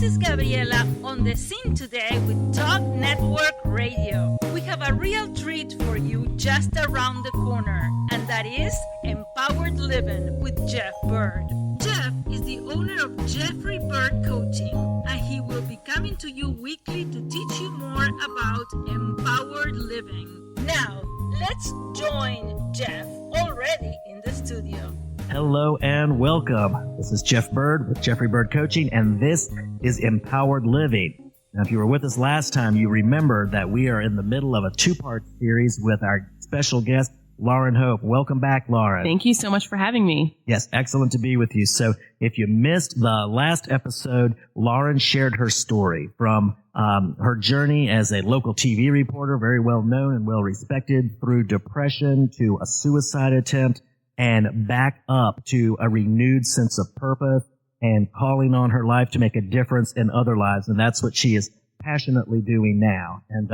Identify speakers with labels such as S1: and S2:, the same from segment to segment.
S1: is Gabriela on the scene today with Talk Network Radio. We have a real treat for you just around the corner, and that is Empowered Living with Jeff Byrd. Jeff is the owner of Jeffrey Byrd Coaching, and he will be coming to you weekly to teach you more about empowered living. Now, let's join Jeff already in the studio.
S2: Hello and welcome. This is Jeff Byrd with Jeffrey Byrd Coaching, and this is Empowered Living. Now, if you were with us last time, you remember that we are in the middle of a two-part series with our special guest, Lauren Hope. Welcome back, Lauren.
S3: Thank you so much for having me.
S2: Yes, excellent to be with you. So if you missed the last episode, Lauren shared her story from her journey as a local TV reporter, very well known and well respected, through depression to a suicide attempt, and back up to a renewed sense of purpose and calling on her life to make a difference in other lives. And that's what she is passionately doing now. And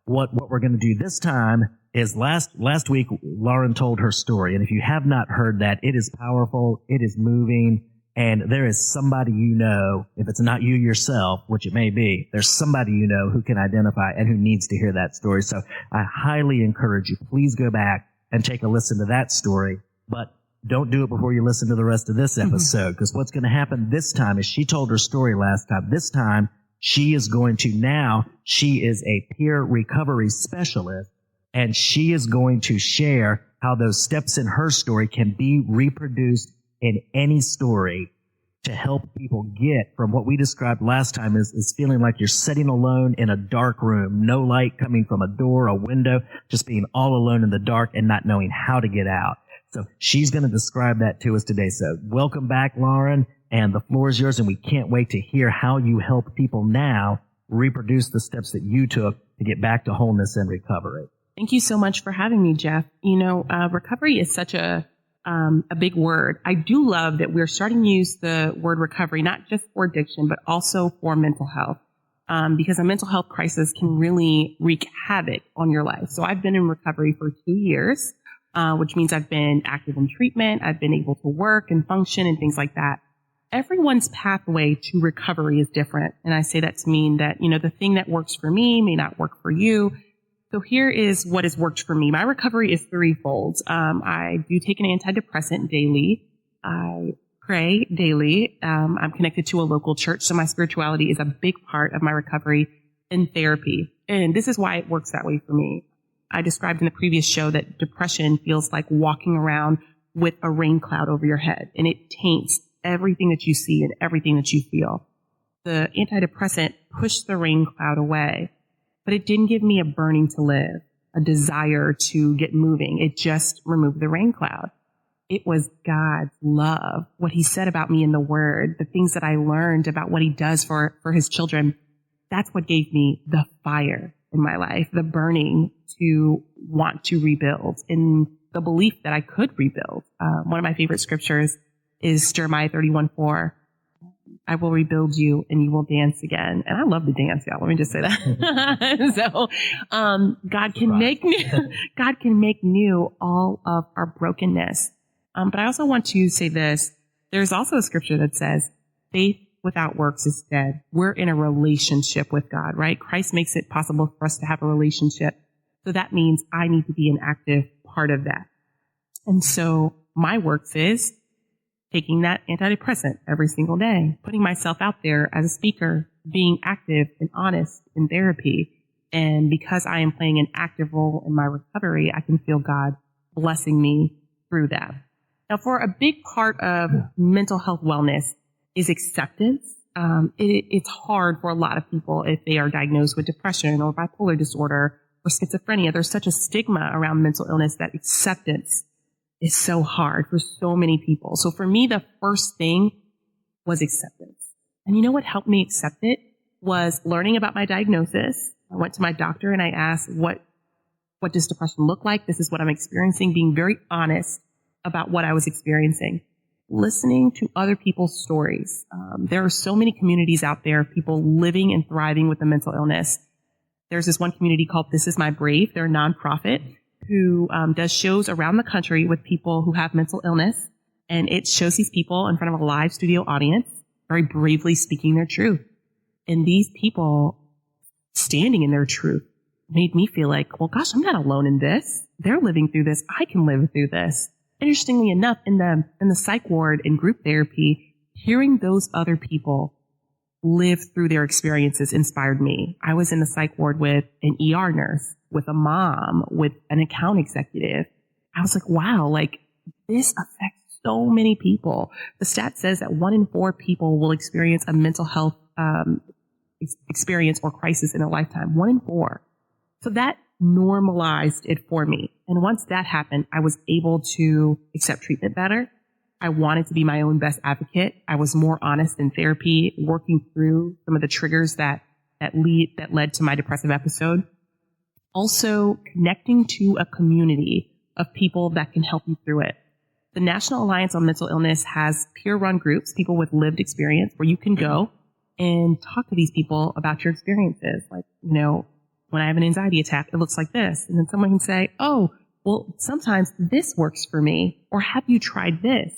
S2: what we're going to do this time is last week, Lauren told her story. And if you have not heard that, it is powerful, it is moving, and there is somebody you know, if it's not you yourself, which it may be, there's somebody you know who can identify and who needs to hear that story. So I highly encourage you, please go back and take a listen to that story, but don't do it before you listen to the rest of this episode, because what's going to happen this time is she told her story last time. This time, she is a peer recovery specialist, and she is going to share how those steps in her story can be reproduced in any story to help people get from what we described last time is feeling like you're sitting alone in a dark room, no light coming from a door, a window, just being all alone in the dark and not knowing how to get out. So she's going to describe that to us today. So welcome back, Lauren, and the floor is yours, and we can't wait to hear how you help people now reproduce the steps that you took to get back to wholeness and recovery.
S3: Thank you so much for having me, Jeff. You know, recovery is such a big word. I do love that we're starting to use the word recovery, not just for addiction, but also for mental health, because a mental health crisis can really wreak havoc on your life. So I've been in recovery for 2 years, which means I've been active in treatment. I've been able to work and function and things like that. Everyone's pathway to recovery is different. And I say that to mean that, you know, the thing that works for me may not work for you. So here is what has worked for me. My recovery is threefold. I do take an antidepressant daily. I pray daily. I'm connected to a local church, so my spirituality is a big part of my recovery and therapy. And this is why it works that way for me. I described in the previous show that depression feels like walking around with a rain cloud over your head, and it taints everything that you see and everything that you feel. The antidepressant pushed the rain cloud away, but it didn't give me a burning to live, a desire to get moving. It just removed the rain cloud. It was God's love, what he said about me in the word, the things that I learned about what he does for his children. That's what gave me the fire in my life, the burning to want to rebuild, and the belief that I could rebuild. One of my favorite scriptures is Jeremiah 31:4. I will rebuild you and you will dance again. And I love to dance, y'all. Let me just say that. So, God can make new all of our brokenness. But I also want to say this. There's also a scripture that says faith without works is dead. We're in a relationship with God, right? Christ makes it possible for us to have a relationship. So that means I need to be an active part of that. And so my works is taking that antidepressant every single day, putting myself out there as a speaker, being active and honest in therapy. And because I am playing an active role in my recovery, I can feel God blessing me through that. Now, for a big part of mental health wellness is acceptance. It's hard for a lot of people if they are diagnosed with depression or bipolar disorder or schizophrenia. There's such a stigma around mental illness that acceptance is so hard for so many people. So for me, the first thing was acceptance. And you know what helped me accept it was learning about my diagnosis. I went to my doctor and I asked, what does depression look like? This is what I'm experiencing, being very honest about what I was experiencing. Listening to other people's stories. There are so many communities out there, people living and thriving with a mental illness. There's this one community called This Is My Brave. They're a nonprofit who does shows around the country with people who have mental illness. And it shows these people in front of a live studio audience, very bravely speaking their truth. And these people standing in their truth made me feel like, well, gosh, I'm not alone in this. They're living through this. I can live through this. Interestingly enough, in the psych ward in group therapy, hearing those other people live through their experiences inspired me. I was in the psych ward with an ER nurse, with a mom, with an account executive. I was like, wow, like this affects so many people. The stat says that 1 in 4 people will experience a mental health experience or crisis in a lifetime. 1 in 4. So that normalized it for me. And once that happened, I was able to accept treatment better. I wanted to be my own best advocate. I was more honest in therapy, working through some of the triggers that led to my depressive episode. Also connecting to a community of people that can help you through it. The National Alliance on Mental Illness has peer-run groups, people with lived experience, where you can go and talk to these people about your experiences. Like, when I have an anxiety attack, it looks like this. And then someone can say, oh, well, sometimes this works for me. Or have you tried this?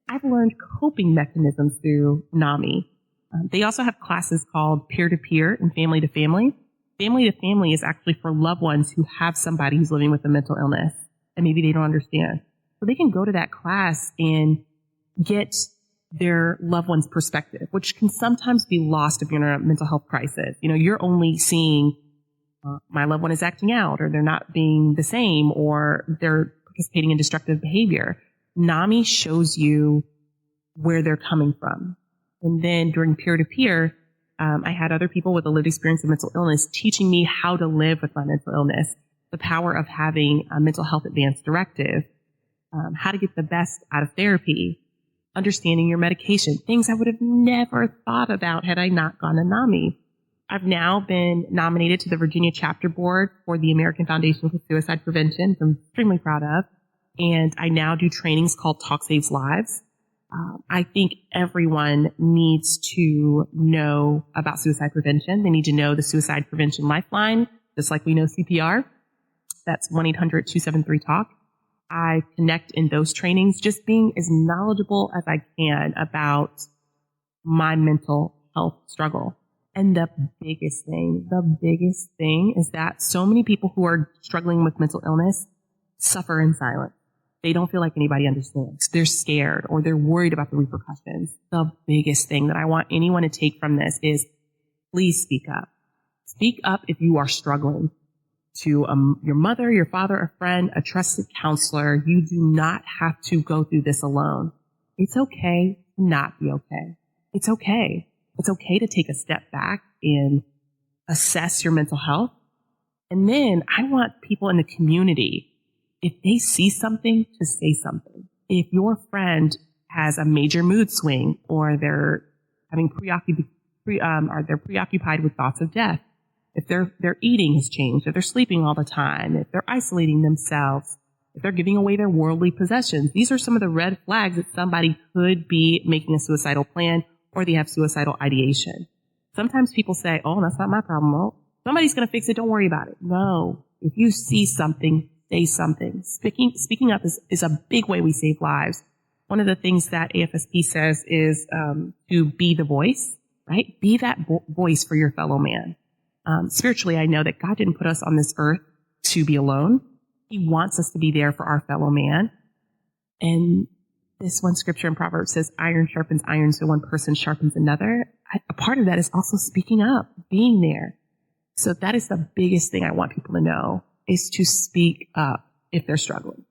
S3: I've learned coping mechanisms through NAMI. They also have classes called peer-to-peer and family-to-family. Family-to-family is actually for loved ones who have somebody who's living with a mental illness and maybe they don't understand. So they can go to that class and get their loved one's perspective, which can sometimes be lost if you're in a mental health crisis. You're only seeing my loved one is acting out, or they're not being the same, or they're participating in destructive behavior. NAMI shows you where they're coming from. And then during peer-to-peer, I had other people with a lived experience of mental illness teaching me how to live with my mental illness, the power of having a mental health advance directive, how to get the best out of therapy, understanding your medication, things I would have never thought about had I not gone to NAMI. I've now been nominated to the Virginia chapter board for the American Foundation for Suicide Prevention, which I'm extremely proud of. And I now do trainings called Talk Saves Lives. I think everyone needs to know about suicide prevention. They need to know the Suicide Prevention Lifeline, just like we know CPR. That's 1-800-273-TALK. I connect in those trainings, just being as knowledgeable as I can about my mental health struggle. And the biggest thing is that so many people who are struggling with mental illness suffer in silence. They don't feel like anybody understands. They're scared or they're worried about the repercussions. The biggest thing that I want anyone to take from this is please speak up. Speak up if you are struggling. To your mother, your father, a friend, a trusted counselor. You do not have to go through this alone. It's okay to not be okay. It's okay. It's okay to take a step back and assess your mental health. And then I want people in the community, if they see something, to say something. If your friend has a major mood swing, or they're having they're preoccupied with thoughts of death, if their eating has changed, if they're sleeping all the time, if they're isolating themselves, if they're giving away their worldly possessions, these are some of the red flags that somebody could be making a suicidal plan, or they have suicidal ideation. Sometimes people say, oh, that's not my problem. Well, somebody's going to fix it. Don't worry about it. No. If you see something, say something. Speaking up is a big way we save lives. One of the things that AFSP says is to be the voice, right? Be that voice for your fellow man. Spiritually, I know that God didn't put us on this earth to be alone. He wants us to be there for our fellow man. And this one scripture in Proverbs says, iron sharpens iron, so one person sharpens another. A part of that is also speaking up, being there. So that is the biggest thing I want people to know, is to speak up if they're struggling.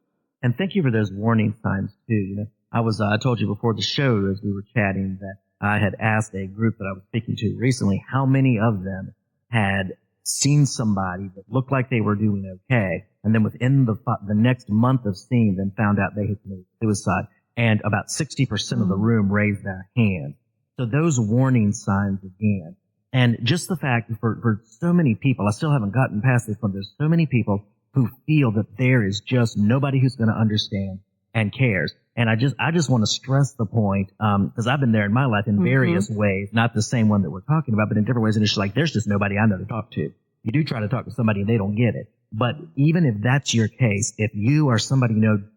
S2: And thank you for those warning signs too. I told you before the show as we were chatting that I had asked a group that I was speaking to recently how many of them had seen somebody that looked like they were doing okay, and then within the next month of seeing them found out they had committed suicide. And about 60% of the room raised their hand. So those warning signs again. And just the fact for so many people, I still haven't gotten past this one, there's so many people who feel that there is just nobody who's going to understand and cares. And I just want to stress the point, because I've been there in my life in various ways, not the same one that we're talking about, but in different ways. And it's just like, there's just nobody I know to talk to. You do try to talk to somebody and they don't get it. But even if that's your case, if you are somebody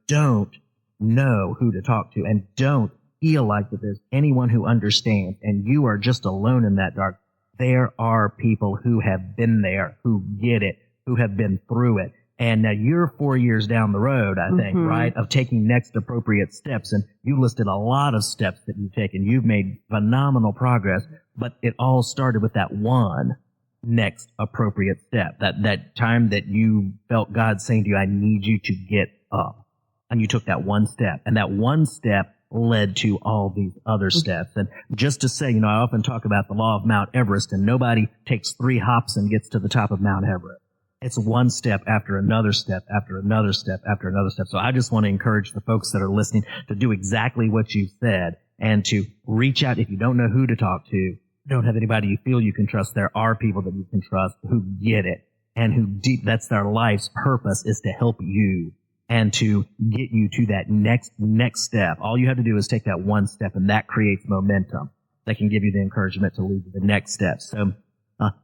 S2: don't know who to talk to and don't feel like that there's anyone who understands and you are just alone in that dark, there are people who have been there, who get it, who have been through it. And now you're 4 years down the road, I think, right, of taking next appropriate steps. And you listed a lot of steps that you've taken. You've made phenomenal progress, but it all started with that one next appropriate step, that time that you felt God saying to you, I need you to get up. And you took that one step, and that one step led to all these other steps. And just to say, I often talk about the law of Mount Everest, and nobody takes 3 hops and gets to the top of Mount Everest. It's one step after another step after another step after another step. So I just want to encourage the folks that are listening to do exactly what you said and to reach out. If you don't know who to talk to, don't have anybody you feel you can trust, there are people that you can trust who get it and who that's their life's purpose, is to help you and to get you to that next step. All you have to do is take that one step, and that creates momentum that can give you the encouragement to lead to the next step. So,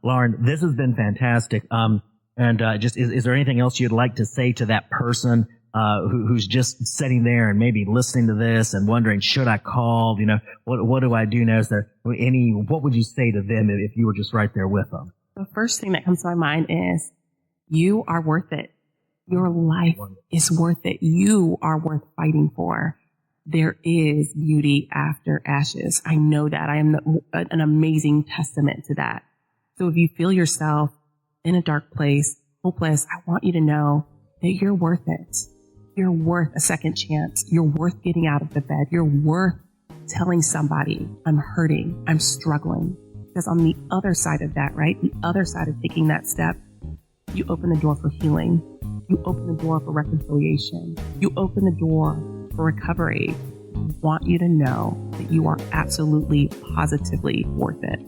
S2: Lauren, this has been fantastic. Is there anything else you'd like to say to that person who's just sitting there and maybe listening to this and wondering, should I call? What do I do now? Is there what would you say to them if you were just right there with them?
S3: The first thing that comes to my mind is you are worth it. Your life is worth it. You are worth fighting for. There is beauty after ashes. I know that. I am an amazing testament to that. So if you feel yourself in a dark place, hopeless, I want you to know that you're worth it. You're worth a second chance. You're worth getting out of the bed. You're worth telling somebody, I'm hurting, I'm struggling. Because on the other side of that, right, the other side of taking that step, you open the door for healing. You open the door for reconciliation. You open the door for recovery. I want you to know that you are absolutely, positively worth it.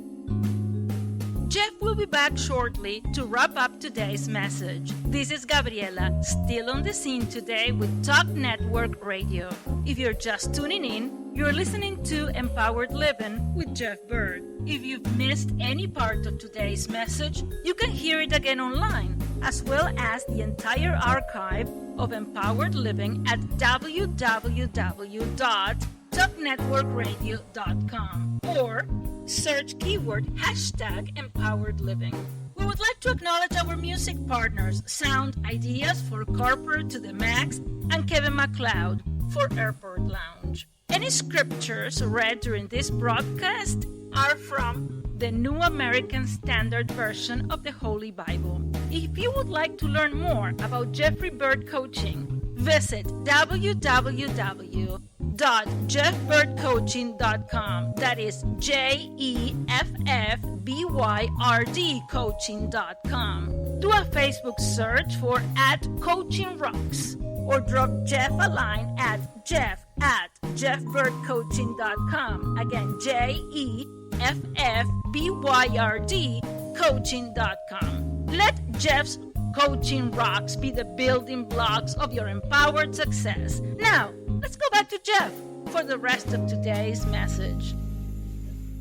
S1: Jeff will be back shortly to wrap up today's message. This is Gabriela, still on the scene today with Talk Network Radio. If you're just tuning in, you're listening to Empowered Living with Jeff Byrd. If you've missed any part of today's message, you can hear it again online, as well as the entire archive of Empowered Living at www.talknetworkradio.com or search keyword #Empowered Living. We would like to acknowledge our music partners, Sound Ideas for Corporate to the Max, and Kevin MacLeod for Airport Lounge. Any scriptures read during this broadcast are from the New American Standard Version of the Holy Bible. If you would like to learn more about Jeffrey Byrd Coaching, visit www.jeffbyrdcoaching.com. That is JEFFBYRD coaching.com. Do a Facebook search for @CoachingRocks or drop Jeff a line at jeff@jeffbyrdcoaching.com. Again, JEFFBYRD coaching.com. Let Jeff's Coaching Rocks be the building blocks of your empowered success. Now, let's go back to Jeff for the rest of today's message.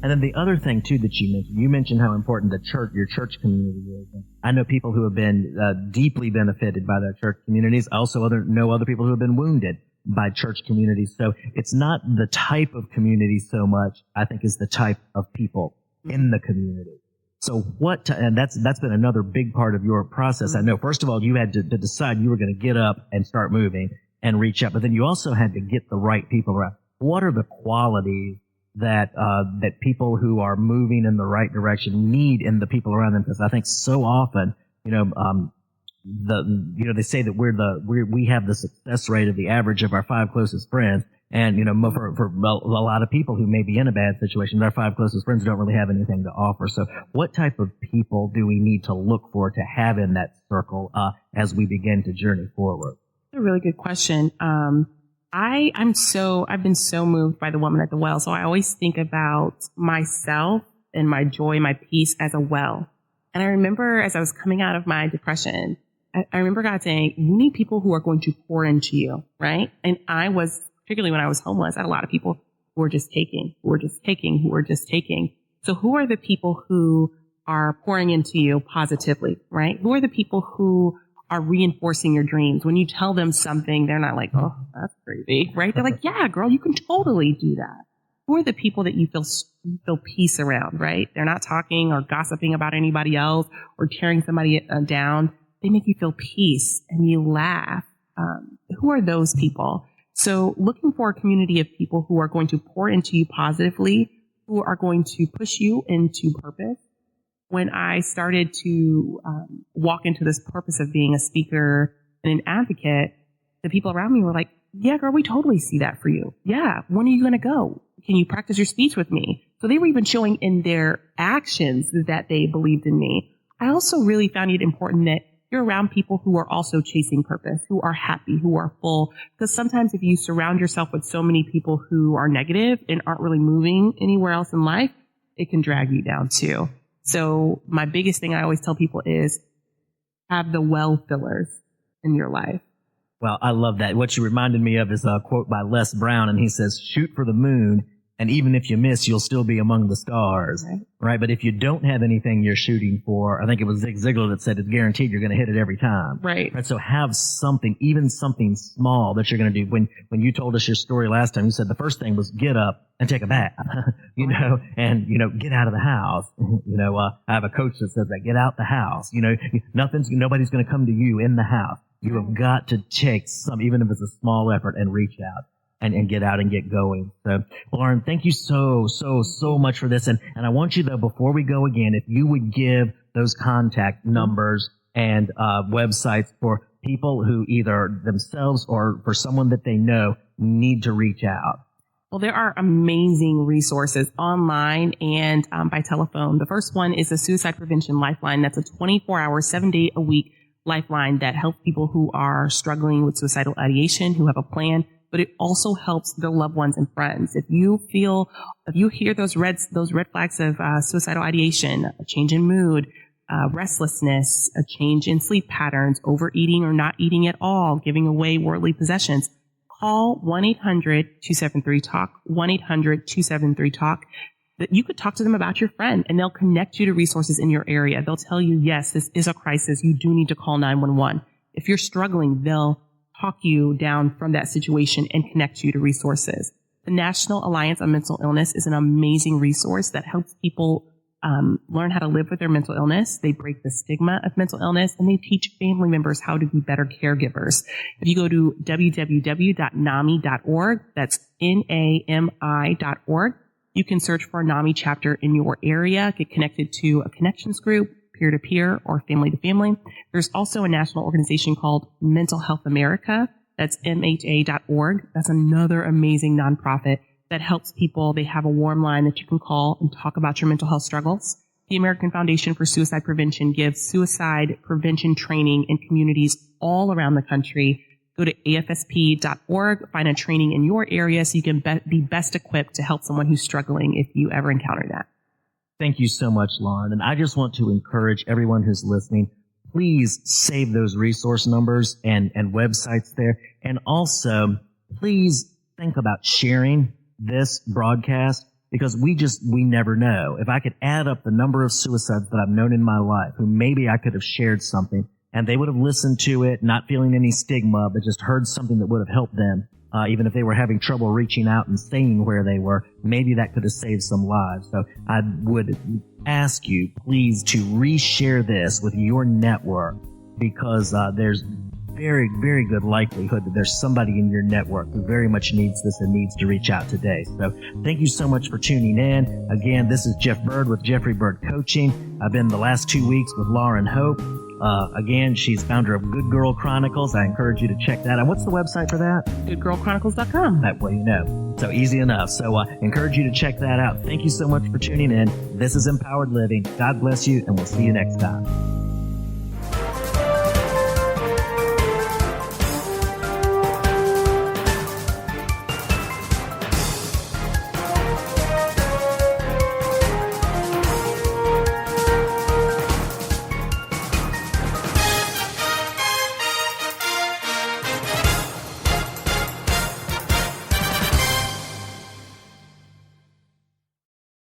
S2: And then the other thing, too, that you mentioned how important your church community is. I know people who have been deeply benefited by their church communities. I also know other people who have been wounded by church communities. So it's not the type of community so much, I think, is the type of people in the community. So and that's been another big part of your process. I know, first of all, you had to decide you were going to get up and start moving and reach out, but then you also had to get the right people around. What are the qualities that people who are moving in the right direction need in the people around them? Because I think so often, they say that we have the success rate of the average of our 5 closest friends. And, for a lot of people who may be in a bad situation, their 5 closest friends don't really have anything to offer. So what type of people do we need to look for to have in that circle, as we begin to journey forward?
S3: That's a really good question. I've been so moved by the woman at the well. So I always think about myself and my joy, my peace as a well. And I remember as I was coming out of my depression, I remember God saying, you need people who are going to pour into you, right? And particularly when I was homeless, I had a lot of people who were just taking. So who are the people who are pouring into you positively, right? Who are the people who are reinforcing your dreams? When you tell them something, they're not like, oh, that's crazy, right? They're like, yeah, girl, you can totally do that. who are the people that you feel peace around, right? They're not talking or gossiping about anybody else or tearing somebody down. They make you feel peace and you laugh. Who are those people? So looking for a community of people who are going to pour into you positively, who are going to push you into purpose. When I started to walk into this purpose of being a speaker and an advocate, the people around me were like, yeah, girl, we totally see that for you. Yeah. When are you going to go? Can you practice your speech with me? So they were even showing in their actions that they believed in me. I also really found it important that you're around people who are also chasing purpose, who are happy, who are full. Because sometimes if you surround yourself with so many people who are negative and aren't really moving anywhere else in life, it can drag you down too. So my biggest thing I always tell people is have the well fillers in your life.
S2: Well, I love that. What you reminded me of is a quote by Les Brown, and he says, shoot for the moon, and even if you miss, you'll still be among the stars. Right? But if you don't have anything you're shooting for, I think it was Zig Ziglar that said it's guaranteed you're going to hit it every time.
S3: Right.
S2: So have something, even something small that you're going to do. When you told us your story last time, you said the first thing was get up and take a bath, and, get out of the house. I have a coach that says that, get out the house. Nobody's going to come to you in the house. You have got to take some, even if it's a small effort, and reach out and get out and get going. So, Lauren, thank you so much for this. And I want you, though, before we go again, if you would give those contact numbers and websites for people who either themselves or for someone that they know need to reach out.
S3: Well, there are amazing resources online and by telephone. The first one is the Suicide Prevention Lifeline. That's a 24-hour, 7-day-a-week lifeline that helps people who are struggling with suicidal ideation, who have a plan, but it also helps their loved ones and friends. If you hear those red flags of suicidal ideation, a change in mood, restlessness, a change in sleep patterns, overeating or not eating at all, giving away worldly possessions, call 1-800-273-TALK, 1-800-273-TALK. That you could talk to them about your friend and they'll connect you to resources in your area. They'll tell you, yes, this is a crisis. You do need to call 911. If you're struggling, they'll talk you down from that situation and connect you to resources. The National Alliance on Mental Illness is an amazing resource that helps people learn how to live with their mental illness. They break the stigma of mental illness and they teach family members how to be better caregivers. If you go to www.nami.org, that's NAMI.org, you can search for a NAMI chapter in your area, get connected to a connections group, peer-to-peer or family-to-family. There's also a national organization called Mental Health America. That's MHA.org. That's another amazing nonprofit that helps people. They have a warm line that you can call and talk about your mental health struggles. The American Foundation for Suicide Prevention gives suicide prevention training in communities all around the country. Go to afsp.org, find a training in your area so you can be best equipped to help someone who's struggling if you ever encounter that.
S2: Thank you so much, Lauren. And I just want to encourage everyone who's listening, please save those resource numbers and websites there. And also, please think about sharing this broadcast because we never know. If I could add up the number of suicides that I've known in my life who maybe I could have shared something and they would have listened to it, not feeling any stigma, but just heard something that would have helped them, even if they were having trouble reaching out and saying where they were, maybe that could have saved some lives. So I would ask you, please, to reshare this with your network because there's very, very good likelihood that there's somebody in your network who very much needs this and needs to reach out today. So thank you so much for tuning in. Again, this is Jeff Byrd with Jeffrey Byrd Coaching. I've been the last 2 weeks with Lauren Hope. Again, she's founder of Good Girl Chronicles. I encourage you to check that out. What's the website for that?
S3: GoodGirlChronicles.com.
S2: That way you know. So easy enough. So encourage you to check that out. Thank you so much for tuning in. This is Empowered Living. God bless you, and we'll see you next time.